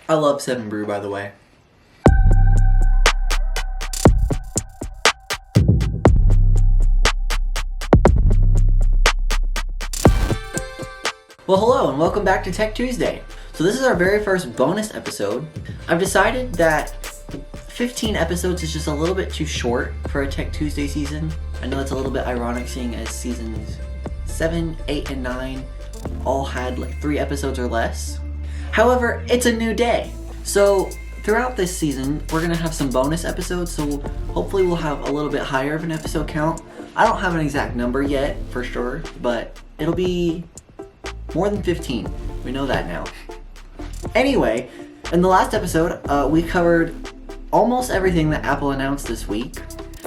I love 7 Brew, by the way. Well, hello and welcome back to Tech Tuesday. So this is our very first bonus episode. I've decided that 15 episodes is just a little bit too short for a Tech Tuesday season. I know that's a little bit ironic seeing as seasons 7, 8, and 9 all had like 3 episodes or less. However, it's a new day. So throughout this season, we're gonna have some bonus episodes, so hopefully we'll have a little bit higher of an episode count. I don't have an exact number yet, for sure, but it'll be more than 15. We know that now. Anyway, in the last episode, we covered almost everything that Apple announced this week.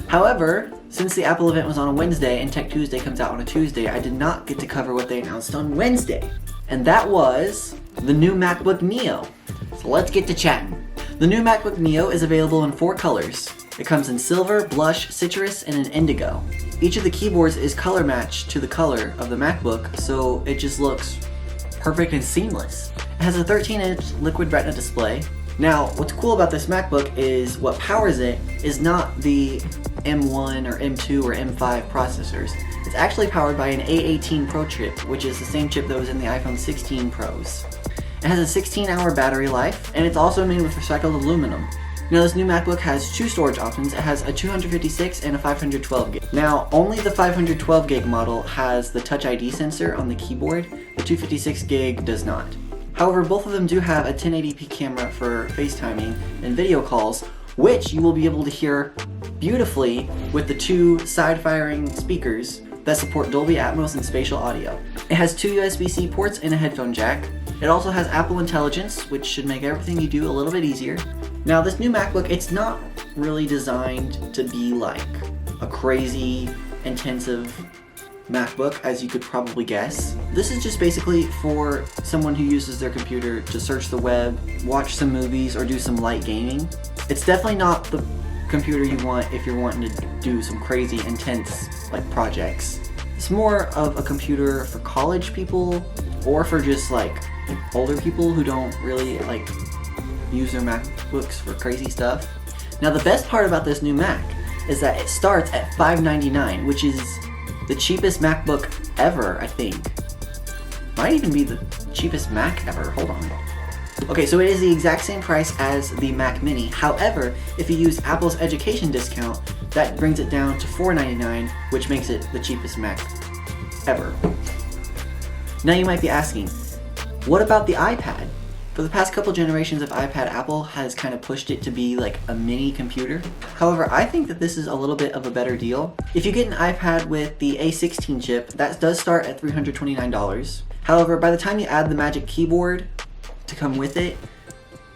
However, since the Apple event was on a Wednesday and Tech Tuesday comes out on a Tuesday, I did not get to cover what they announced on Wednesday. And that was the new MacBook Neo. So let's get to chatting. The new MacBook Neo is available in 4 colors. It comes in silver, blush, citrus, and an indigo. Each of the keyboards is color matched to the color of the MacBook, so it just looks perfect and seamless. It has a 13-inch liquid retina display. Now, what's cool about this MacBook is what powers it is not the M1 or M2 or M5 processors. It's actually powered by an A18 Pro chip, which is the same chip that was in the iPhone 16 Pros. It has a 16-hour battery life, and it's also made with recycled aluminum. Now, this new MacBook has 2 storage options. It has a 256 and a 512 gig. Now, only the 512 gig model has the Touch ID sensor on the keyboard. The 256 gig does not. However, both of them do have a 1080p camera for FaceTiming and video calls, which you will be able to hear beautifully with the 2 side-firing speakers that support Dolby Atmos and spatial audio. It has 2 USB-C ports and a headphone jack. It also has Apple Intelligence, which should make everything you do a little bit easier. Now, this new MacBook, it's not really designed to be like a crazy, intensive MacBook, as you could probably guess. This is just basically for someone who uses their computer to search the web, watch some movies, or do some light gaming. It's definitely not the computer you want if you're wanting to do some crazy, intense like projects. It's more of a computer for college people, or for just like older people who don't really like use their MacBooks for crazy stuff. Now, the best part about this new Mac is that it starts at $599, which is the cheapest MacBook ever, I think. Might even be the cheapest Mac ever. Hold on. Okay, so it is the exact same price as the Mac Mini. However, if you use Apple's education discount, that brings it down to $499, which makes it the cheapest Mac ever. Now you might be asking, what about the iPad? For the past couple generations of iPad, Apple has kind of pushed it to be like a mini computer. However, I think that this is a little bit of a better deal. If you get an iPad with the A16 chip, that does start at $329. However, by the time you add the Magic Keyboard to come with it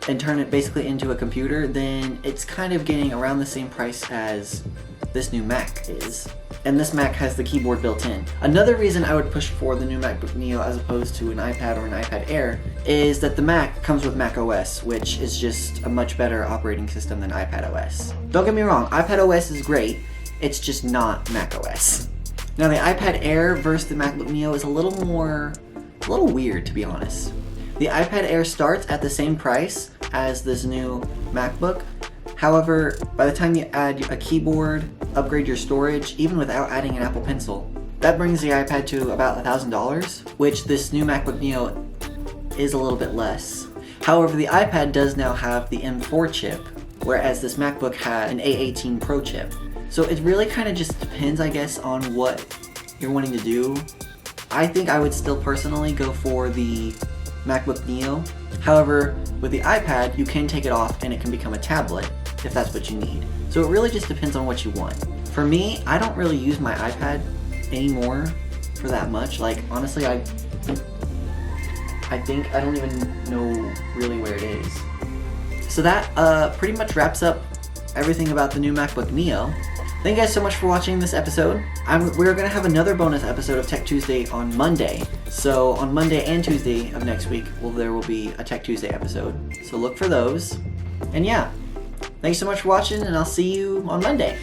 and turn it basically into a computer, then it's kind of getting around the same price as this new Mac is. And this Mac has the keyboard built in. Another reason I would push for the new MacBook Neo as opposed to an iPad or an iPad Air is that the Mac comes with Mac OS, which is just a much better operating system than iPad OS. Don't get me wrong, iPad OS is great, it's just not Mac OS. Now, the iPad Air versus the MacBook Neo is a little weird, to be honest. The iPad Air starts at the same price as this new MacBook. However, by the time you add a keyboard, upgrade your storage, even without adding an Apple Pencil, that brings the iPad to about $1,000, which this new MacBook Neo is a little bit less. However, the iPad does now have the M4 chip, whereas this MacBook had an A18 Pro chip. So it really kind of just depends, I guess, on what you're wanting to do. I think I would still personally go for the MacBook Neo. However, with the iPad, you can take it off and it can become a tablet if that's what you need. So it really just depends on what you want. For me, I don't really use my iPad anymore for that much. Like, honestly, I think I don't even know really where it is. So that pretty much wraps up everything about the new MacBook Neo. Thank you guys so much for watching this episode. We're going to have another bonus episode of Tech Tuesday on Monday. So on Monday and Tuesday of next week, there will be a Tech Tuesday episode. So look for those. And yeah, thanks so much for watching, and I'll see you on Monday.